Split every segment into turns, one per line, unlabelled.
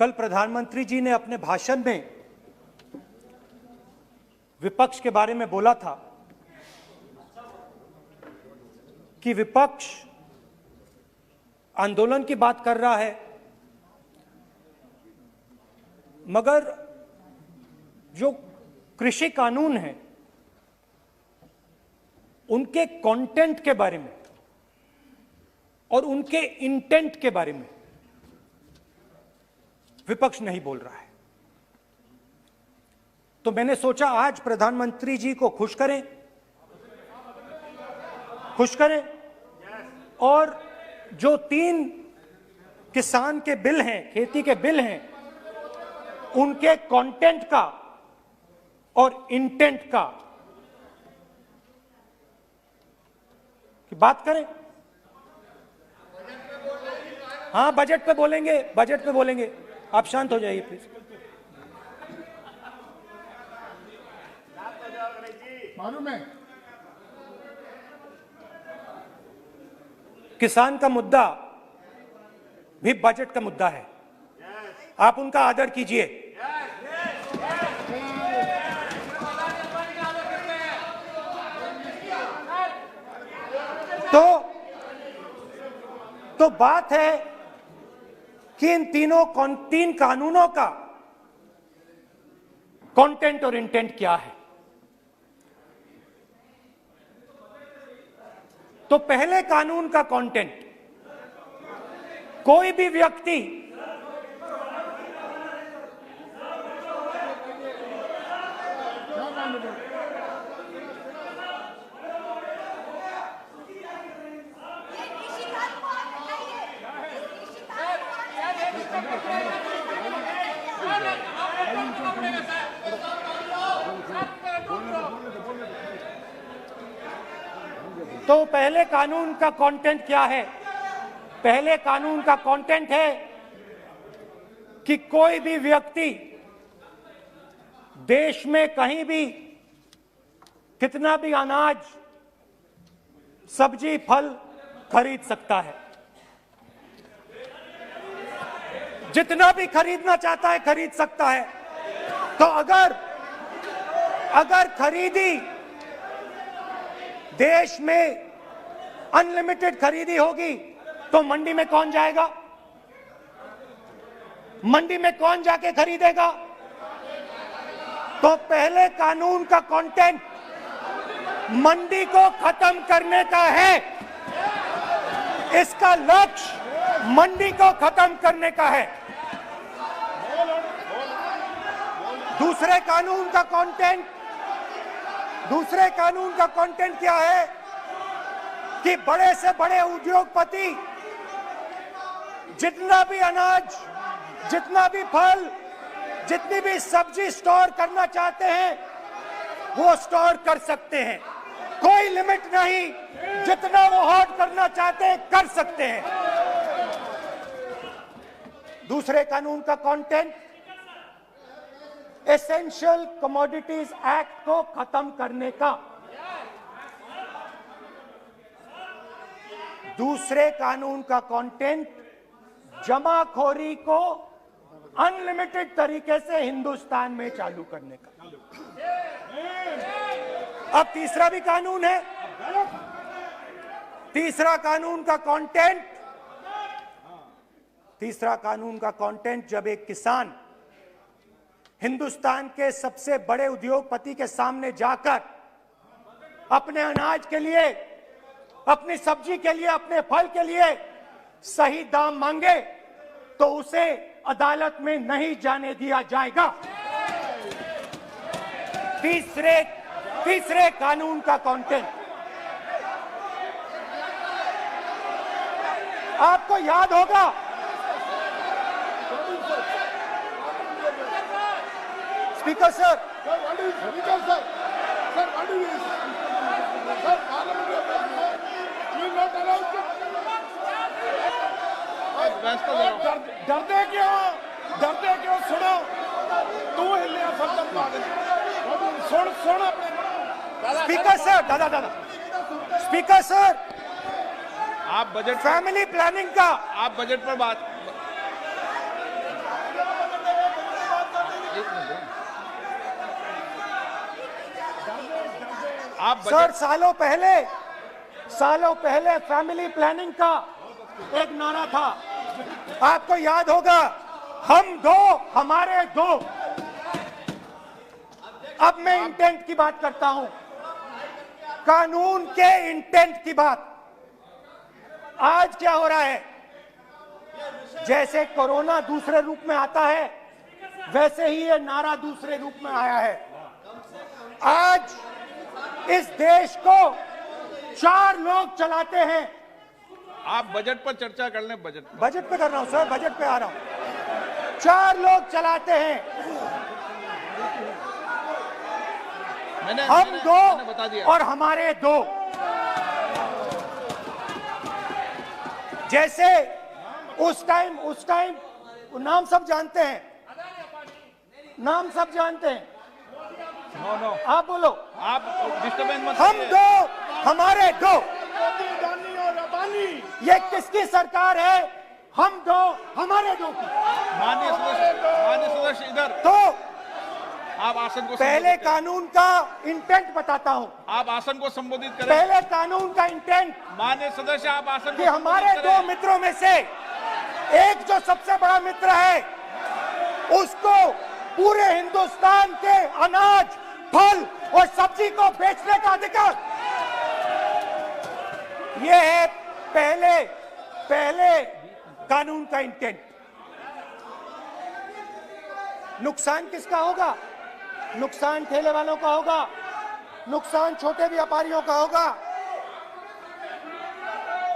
कल प्रधानमंत्री जी ने अपने भाषण में विपक्ष के बारे में बोला था कि विपक्ष आंदोलन की बात कर रहा है, मगर जो कृषि कानून है उनके कंटेंट के बारे में और उनके इंटेंट के बारे में विपक्ष नहीं बोल रहा है। तो मैंने सोचा आज प्रधानमंत्री जी को खुश करें और जो 3 किसान के बिल हैं, खेती के बिल हैं, उनके कंटेंट का और इंटेंट का की बात करें। हाँ, बजट पे बोलेंगे। आप शांत हो जाइए प्लीज।
मालूम है
किसान का मुद्दा भी बजट का मुद्दा है, आप उनका आदर कीजिए। तो बात है कि इन 3 कानूनों का कंटेंट और इंटेंट क्या है। तो पहले कानून का कंटेंट, कोई भी व्यक्ति तो पहले कानून का कंटेंट क्या है? पहले कानून का कंटेंट है कि कोई भी व्यक्ति देश में कहीं भी कितना भी अनाज, सब्जी, फल खरीद सकता है, जितना भी खरीदना चाहता है खरीद सकता है। तो अगर खरीदी देश में अनलिमिटेड खरीदी होगी तो मंडी में कौन जाएगा? मंडी में कौन जाके खरीदेगा? तो पहले कानून का कंटेंट मंडी को खत्म करने का है। इसका लक्ष्य मंडी को खत्म करने का है। दूसरे कानून का कंटेंट क्या है कि बड़े से बड़े उद्योगपति जितना भी अनाज, जितना भी फल, जितनी भी सब्जी स्टोर करना चाहते हैं वो स्टोर कर सकते हैं, कोई लिमिट नहीं, जितना वो होल्ड करना चाहते हैं कर सकते हैं। दूसरे कानून का कंटेंट एसेंशियल कमोडिटीज एक्ट को खत्म करने का। दूसरे कानून का कंटेंट जमाखोरी को अनलिमिटेड तरीके से हिंदुस्तान में चालू करने का। अब तीसरा भी कानून है। तीसरा कानून का कंटेंट जब एक किसान हिंदुस्तान के सबसे बड़े उद्योगपति के सामने जाकर अपने अनाज के लिए, अपनी सब्जी के लिए, अपने फल के लिए सही दाम मांगे तो उसे अदालत में नहीं जाने दिया जाएगा। तीसरे कानून का कंटेंट आपको याद होगा, स्पीकर सर,
डरते क्यों? सुनो, तू हिलिया सुन अपने
स्पीकर सर, दादा स्पीकर सर,
आप बजट
फैमिली प्लानिंग का
आप बजट पर बात
आप
सर, सालों पहले फैमिली प्लानिंग का एक नारा था, आपको याद होगा, हम दो हमारे दो। अब मैं इंटेंट की बात करता हूं, कानून के इंटेंट की बात। आज क्या हो रहा है, जैसे कोरोना दूसरे रूप में आता है, वैसे ही ये नारा दूसरे रूप में आया है। आज इस देश को 4 लोग चलाते हैं।
आप बजट पर चर्चा कर लें।
बजट पे कर रहा हूं सर, बजट पे आ रहा हूं। 4 लोग चलाते हैं, हम दो
बता दिया।
और हमारे दो। जैसे उस टाइम नाम सब जानते हैं, नाम सब जानते हैं।
नो,
आप बोलो।
आप डिस्टर्बेंस मत
हम
करिए।
दो हमारे दो, ये किसकी सरकार है? हम दो हमारे दो की।
माननीय सदस्य इधर।
तो
आप आसन को
पहले
संबोधित करें।
कानून का इंटेंट बताता हूं।
आप आसन को संबोधित करें।
पहले कानून का इंटेंट
माननीय सदस्य, आप आसन
कि
को
हमारे
संबोधित
दो
करें।
मित्रों में से एक जो सबसे बड़ा मित्र है, उसको पूरे हिंदुस्तान के अनाज, फल और सब्जी को बेचने का अधिकार। यह है पहले कानून का इंटेंट। नुकसान किसका होगा? नुकसान ठेले वालों का होगा, नुकसान छोटे व्यापारियों का होगा,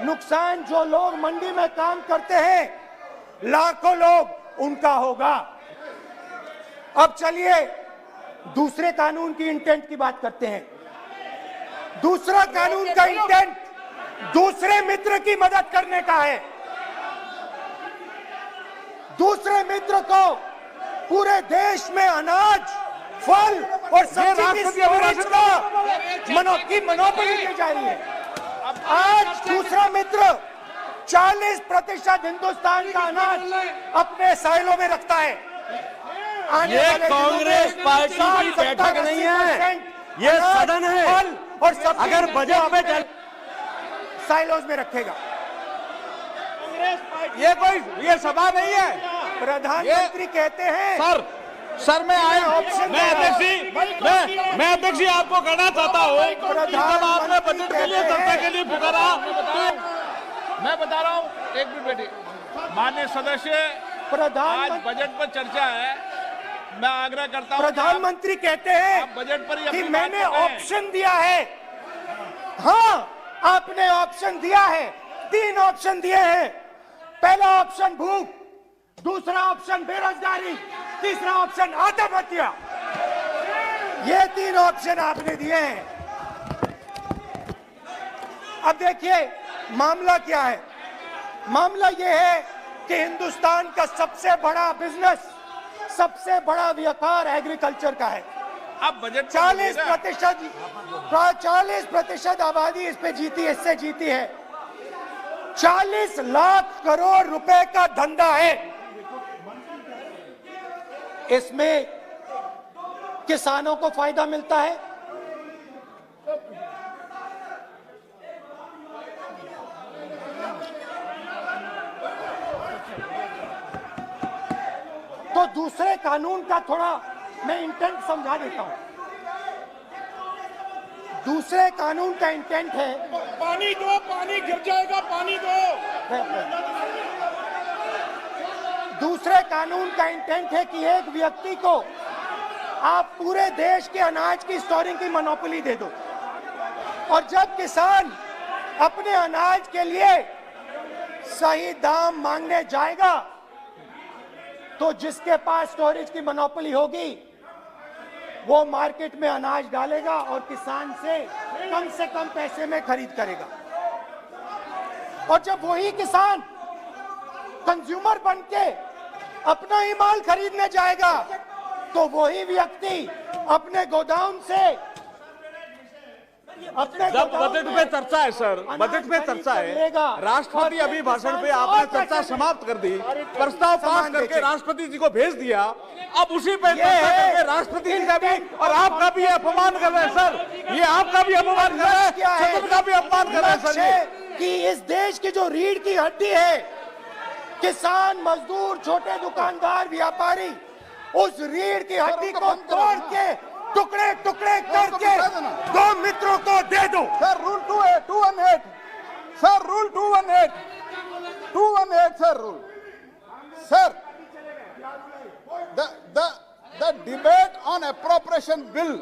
नुकसान जो लोग मंडी में काम करते हैं, लाखों लोग, उनका होगा। अब चलिए दूसरे कानून की इंटेंट की बात करते हैं। दूसरा कानून का इंटेंट दूसरे मित्र की मदद करने का है। दूसरे मित्र को पूरे देश में अनाज, फल और सब्जी की स्टोरेज की मोनोपोली दी जा रही है। आज दूसरा मित्र 40% हिंदुस्तान का अनाज अपने साइलों में रखता है। आने
ये
वाले दिनों में
कांग्रेस पार्टी की
60,
बैठक नहीं है,
80%
ये
अनाज,
सदन है।
फल और सब्जी
अगर बजट में
अपने साइलोज में रखेगा।
ये सभा नहीं है।
प्रधानमंत्री कहते हैं
सर मैं
ऑप्शन
मैं अध्यक्ष जी आपको कहना चाहता हूँ कि जब आपने बजट के लिए चर्चा के लिए पुकारा,
मैं बता रहा हूँ, एक मिनट बैठिए। माननीय सदस्य, आज बजट पर चर्चा है, मैं आग्रह करता हूँ।
प्रधानमंत्री कहते हैं
आप बजट पर ही
कि
अपनी
मैंने
बात करें।
ऑप्शन दिया है। हाँ, आपने ऑप्शन दिया है। 3 ऑप्शन दिए हैं। पहला ऑप्शन भूख, दूसरा ऑप्शन बेरोजगारी, तीसरा ऑप्शन आत्महत्या। ये 3 ऑप्शन आपने दिए हैं। अब देखिए मामला क्या है। मामला ये है कि हिंदुस्तान का सबसे बड़ा बिजनेस, सबसे बड़ा व्यापार एग्रीकल्चर का है।
अब बजट
40% आबादी इस पे जीती है, इससे जीती है। 40 लाख करोड़ रुपए का धंधा है। इसमें किसानों को फायदा मिलता है, तो दूसरे कानून का थोड़ा मैं इंटेंट समझा देता हूं। दूसरे कानून का इंटेंट है,
पानी दो, पानी गिर जाएगा, पानी दो।
दूसरे कानून का इंटेंट है कि एक व्यक्ति को आप पूरे देश के अनाज की स्टोरिंग की मोनोपोली दे दो, और जब किसान अपने अनाज के लिए सही दाम मांगने जाएगा, तो जिसके पास स्टोरेज की मोनोपोली होगी वो मार्केट में अनाज डालेगा और किसान से कम पैसे में खरीद करेगा। और जब वही किसान कंज्यूमर बन के अपना ही माल खरीदने जाएगा, तो वही व्यक्ति अपने गोदाम से अपने
जब बजट पे चर्चा है सर, बजट पे चर्चा है, राष्ट्रपति अभी भाषण पे आपने चर्चा समाप्त कर दी, प्रस्ताव पास करके राष्ट्रपति जी को भेज दिया, अब उसी पे चर्चा करके राष्ट्रपति जी का भी और आपका भी अपमान कर रहे हैं सर, ये आपका भी अपमान कर रहे हैं, सदन का भी अपमान कर रहे हैं सर ये।
कि इस देश की जो रीढ़ की हड्डी है, किसान, मजदूर, छोटे दुकानदार, व्यापारी, उस रीढ़ की हड्डी को तोड़ के टुकड़े टुकड़े करके दो मित्रों को दे दो।
Sir rule 218 sir rule 218 sir rule sir the debate on appropriation bill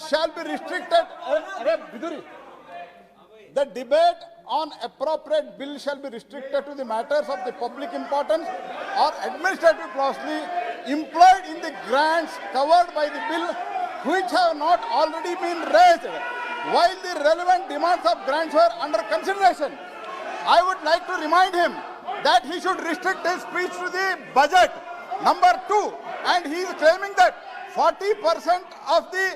shall be restricted. The debate on appropriate bill shall be restricted to the matters of the public importance or administrative clausely employed in the grants covered by the bill which have not already been raised while the relevant demands of grants were under consideration. I would like to remind him that he should restrict his speech to the budget. Number 2, and he is claiming that 40% of the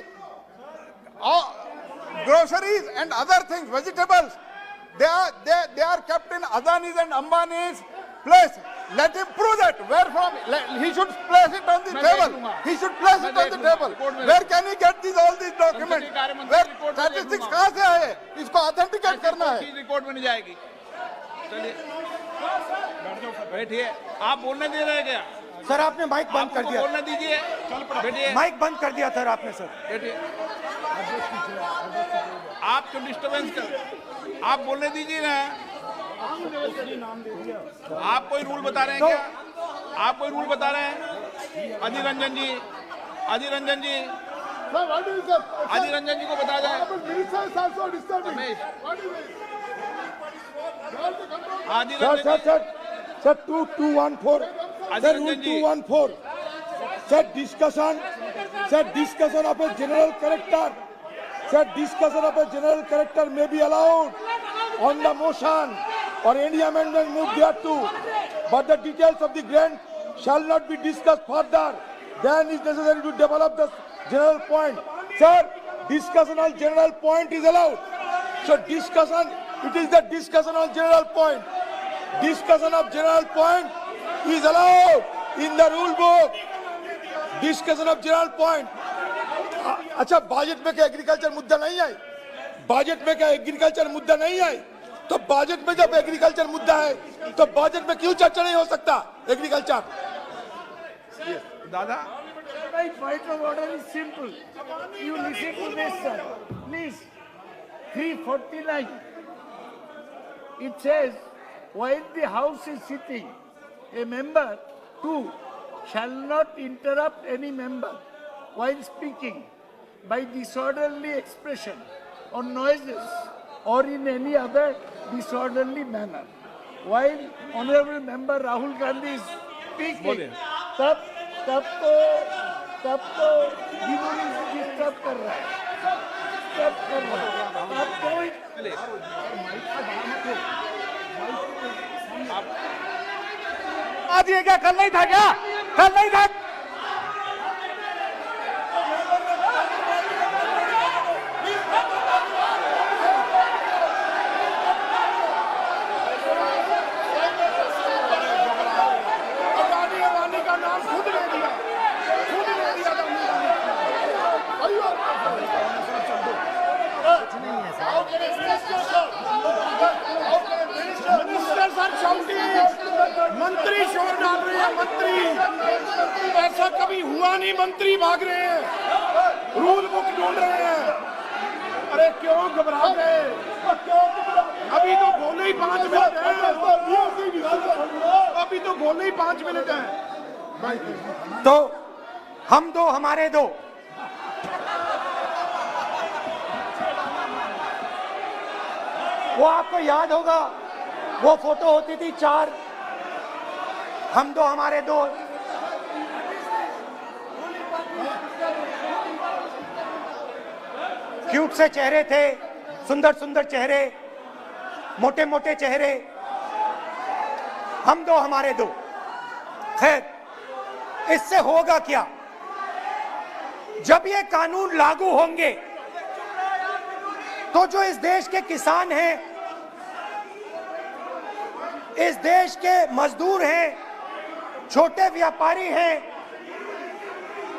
groceries and other things, vegetables, they are kept in Adani's and Ambani's place. Let him prove that. Where from? He should place it on the table. He should place it on the table. Where can he get all these documents? Where statistics कहाँ से आए? इसको authenticate करना है.
Record में नहीं जाएगी। चलिए बैठिए। आप बोलने दे रहे हैं क्या?
सर आपने माइक बंद कर दिया।
बोलने दीजिए। बैठिए।
माइक बंद कर दिया सर आपने सर।
बैठिए। आप क्यों डिस्टर्बेंस कर? आप बोलने दीजिए ना। आप कोई रूल बता रहे हैं क्या? आप कोई रूल बता रहे हैं? अधीर रंजन जी, अधीर रंजन जी, अधीर रंजन जी को बता जाए।
Sir, 2214. Sir, rule 214. Sir, discussion of a general character. Sir, discussion of a general character may be allowed on the motion or any amendment moved thereto, but the details of the grant shall not be discussed further. Then is necessary to develop the general point. Sir, discussion on general point is allowed. So discussion, it is the discussion on general point. Discussion of general point is allowed in the rule book. Discussion of general point. अच्छा budget में क्या agriculture मुद्दा नहीं है? Budget में क्या agriculture मुद्दा नहीं है? तो बजट में जब एग्रीकल्चर मुद्दा है तो बजट में क्यों चर्चा नहीं हो सकता एग्रीकल्चर?
दादा
My point of order is simple. You listen to this, sir. Please. 349. It says, while the House is sitting, a member, 2, shall not interrupt any member while speaking by disorderly expression or noises or in any other disorderly manner. While Honorable Member Rahul Gandhi is speaking, तब तो disturb कर रहा है,
आज ये क्या कल नहीं था क्या? कल नहीं था?
अदानी का नाम खुद ले दिया मिनिस्टर सर शाउटिंग, मंत्री शोर डाल रहे हैं। मंत्री, ऐसा कभी हुआ नहीं। मंत्री भाग रहे हैं, रूल बुक ढूंढ रहे हैं। अरे क्यों घबरा गए? अभी तो बोले ही 5 मिनट है। अभी तो बोले ही 5 मिनट है।
तो हम दो हमारे दो। वो आपको याद होगा, वो फोटो होती थी 4, हम दो हमारे दो। क्यूट से चेहरे थे, सुंदर सुंदर चेहरे, मोटे मोटे चेहरे, हम दो हमारे दो। खैर, इससे होगा क्या? जब ये कानून लागू होंगे तो जो इस देश के किसान हैं, इस देश के मजदूर हैं, छोटे व्यापारी हैं,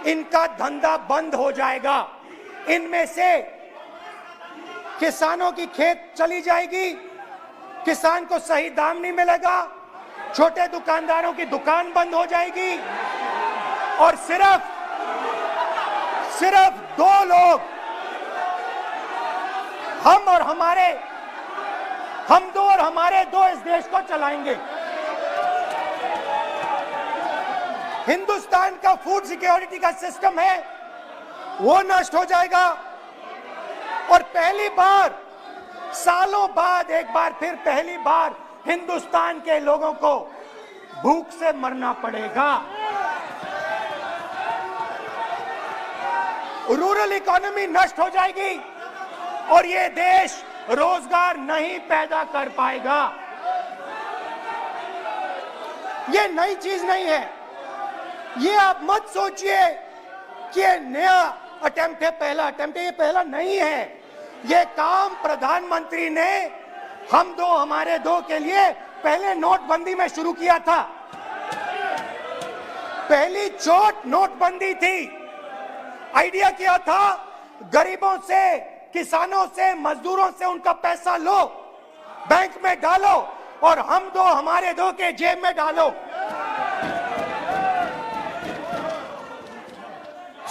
इनका धंधा बंद हो जाएगा। इनमें से किसानों की खेत चली जाएगी, किसान को सही दाम नहीं मिलेगा, छोटे दुकानदारों की दुकान बंद हो जाएगी और सिर्फ दो लोग, हम दो और हमारे दो इस देश को चलाएंगे। हिंदुस्तान का फूड सिक्योरिटी का सिस्टम है वो नष्ट हो जाएगा और पहली बार सालों बाद एक बार फिर पहली बार हिंदुस्तान के लोगों को भूख से मरना पड़ेगा। रूरल इकोनॉमी नष्ट हो जाएगी और ये देश रोजगार नहीं पैदा कर पाएगा। ये नई चीज नहीं है। ये आप मत सोचिए कि ये नया अटेम्प्ट है, पहला अटेम्प्ट है। ये पहला नहीं है। ये काम प्रधानमंत्री ने हम दो हमारे दो के लिए पहले नोटबंदी में शुरू किया था। पहली चोट नोटबंदी थी। आइडिया किया था गरीबों से, किसानों से, मजदूरों से उनका पैसा लो, बैंक में डालो और हम दो हमारे दो के जेब में डालो।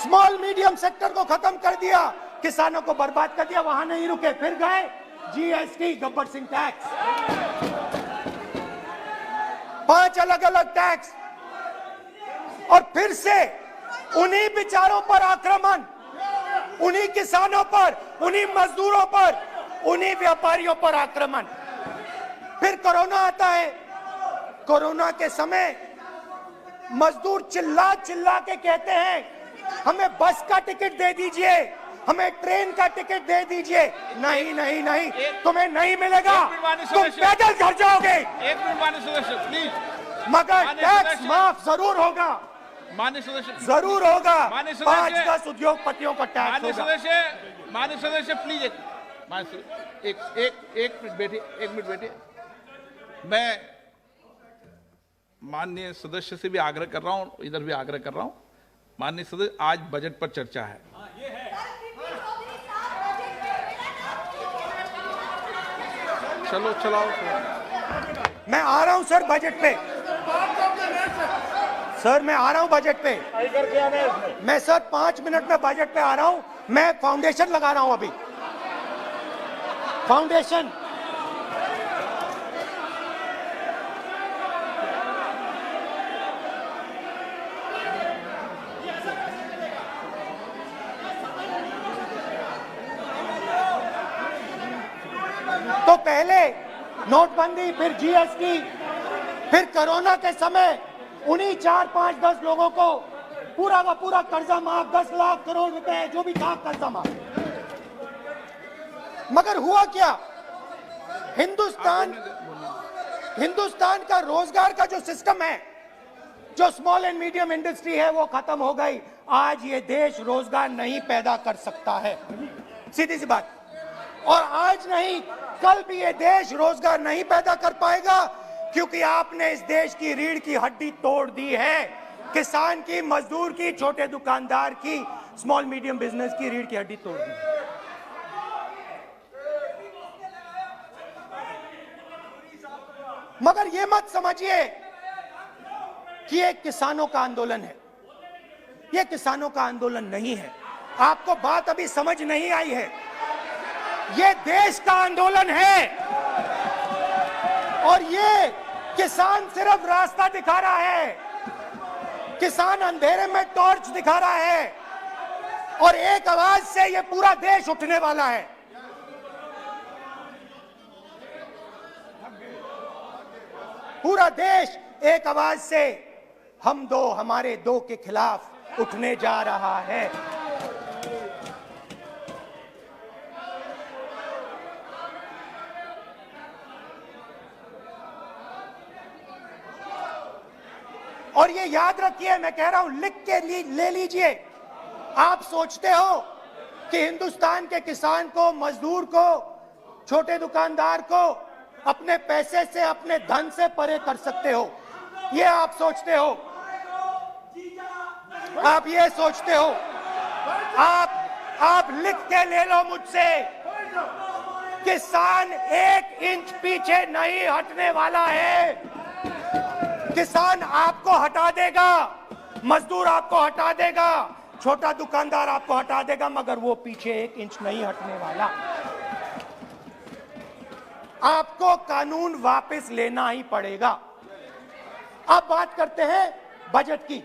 स्मॉल मीडियम सेक्टर को खत्म कर दिया, किसानों को बर्बाद कर दिया। वहां नहीं रुके, फिर गए जीएसटी, गब्बर सिंह टैक्स, 5 अलग अलग टैक्स और फिर से उन्हीं बेचारों पर आक्रमण, उन्हीं किसानों पर, उन्हीं मजदूरों पर, उन्हीं व्यापारियों पर आक्रमण। फिर कोरोना आता है। कोरोना के समय मजदूर चिल्ला चिल्ला के कहते हैं हमें बस का टिकट दे दीजिए, हमें ट्रेन का टिकट दे दीजिए। नहीं नहीं नहीं, तुम्हें नहीं मिलेगा, तुम पैदल घर जाओगे।
एक मिनट माननीय सदस्य प्लीज।
मगर टैक्स माफ जरूर होगा,
माननीय सदस्य
जरूर होगा।
माननीय सदस्य,
5-10 उद्योगपतियों का टैक्स होगा।
माननीय सदस्य प्लीज एक मिनट बैठिए, एक मिनट बैठिए। मैं माननीय सदस्य से भी आग्रह कर रहा हूं, इधर भी आग्रह कर रहा हूं। माननीय सदस्य, आज बजट पर चर्चा है। चलो चलाओ।
मैं आ रहा हूं सर बजट पे। सर मैं आ रहा हूं बजट पे। मैं सर 5 मिनट में बजट पे आ रहा हूं। मैं फाउंडेशन लगा रहा हूं अभी, फाउंडेशन। तो पहले नोटबंदी, फिर जीएसटी, फिर कोरोना के समय उन्हीं 4, 5, 10 लोगों को पूरा का पूरा कर्जा माफ, 10 लाख करोड़ रुपए जो भी था कर्जा माफ। मगर हुआ क्या? हिंदुस्तान का रोजगार का जो सिस्टम है, जो स्मॉल एंड मीडियम इंडस्ट्री है, वो खत्म हो गई। आज ये देश रोजगार नहीं पैदा कर सकता है, सीधी सी बात। और आज नहीं, कल भी ये देश रोजगार नहीं पैदा कर पाएगा, क्योंकि आपने इस देश की रीढ़ की हड्डी तोड़ दी है। किसान की, मजदूर की, छोटे दुकानदार की, स्मॉल मीडियम बिजनेस की रीढ़ की हड्डी तोड़ दी। मगर ये मत समझिए कि ये किसानों का आंदोलन है। ये किसानों का आंदोलन नहीं है। आपको बात अभी समझ नहीं आई है। ये देश का आंदोलन है और ये किसान सिर्फ रास्ता दिखा रहा है। किसान अंधेरे में टॉर्च दिखा रहा है और एक आवाज से ये पूरा देश उठने वाला है। पूरा देश एक आवाज से हम दो हमारे दो के खिलाफ उठने जा रहा है। और ये याद रखिए, मैं कह रहा हूं, लिख के ले लीजिए। आप सोचते हो कि हिंदुस्तान के किसान को, मजदूर को, छोटे दुकानदार को अपने पैसे से, अपने धन से परे कर सकते हो। ये आप सोचते हो, आप ये सोचते हो। आप लिख के ले लो मुझसे, किसान 1 इंच पीछे नहीं हटने वाला है। किसान आपको हटा देगा, मजदूर आपको हटा देगा, छोटा दुकानदार आपको हटा देगा, मगर वो पीछे 1 इंच नहीं हटने वाला। आपको कानून वापस लेना ही पड़ेगा। अब बात करते हैं बजट की।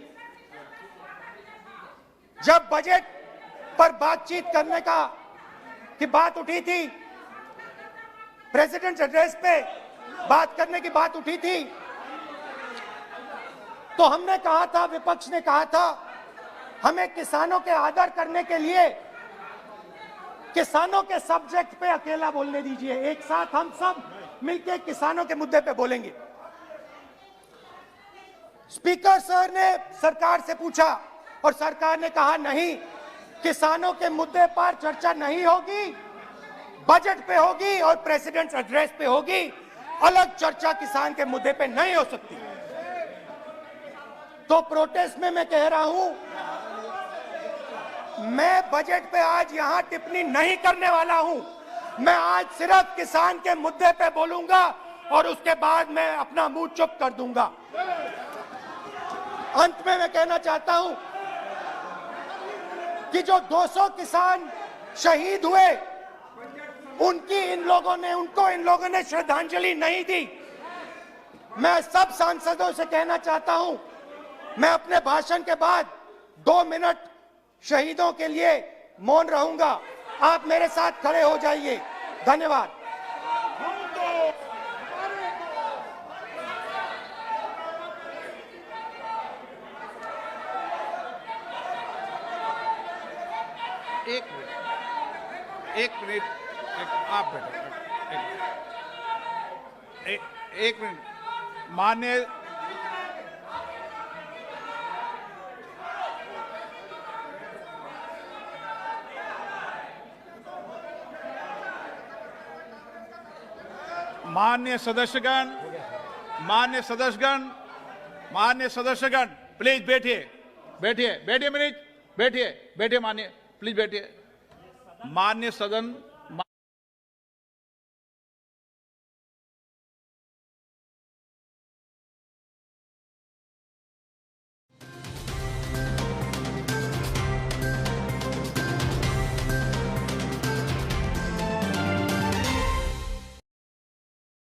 जब बजट पर बातचीत करने की बात उठी थी, प्रेसिडेंट एड्रेस पे बात करने की बात उठी थी, तो हमने कहा था, विपक्ष ने कहा था, हमें किसानों के आदर करने के लिए किसानों के सब्जेक्ट पे अकेला बोलने दीजिए। एक साथ हम सब मिलकर किसानों के मुद्दे पे बोलेंगे। स्पीकर सर ने सरकार से पूछा और सरकार ने कहा नहीं, किसानों के मुद्दे पर चर्चा नहीं होगी, बजट पे होगी और प्रेसिडेंट एड्रेस पे होगी। अलग चर्चा किसान के मुद्दे पे नहीं हो सकती। तो प्रोटेस्ट में मैं कह रहा हूं, मैं बजट पे आज यहां टिप्पणी नहीं करने वाला हूं। मैं आज सिर्फ किसान के मुद्दे पे बोलूंगा और उसके बाद मैं अपना मुंह चुप कर दूंगा। अंत में मैं कहना चाहता हूं कि जो 200 किसान शहीद हुए, उनको इन लोगों ने श्रद्धांजलि नहीं दी। मैं सब सांसदों से कहना चाहता हूं, मैं अपने भाषण के बाद 2 मिनट शहीदों के लिए मौन रहूंगा। आप मेरे साथ खड़े हो जाइए। धन्यवाद।
एक मिनट, आप बैठो। एक मिनट, माननीय सदस्यगण, प्लीज बैठिए, माननीय, प्लीज बैठिए। माननीय सदन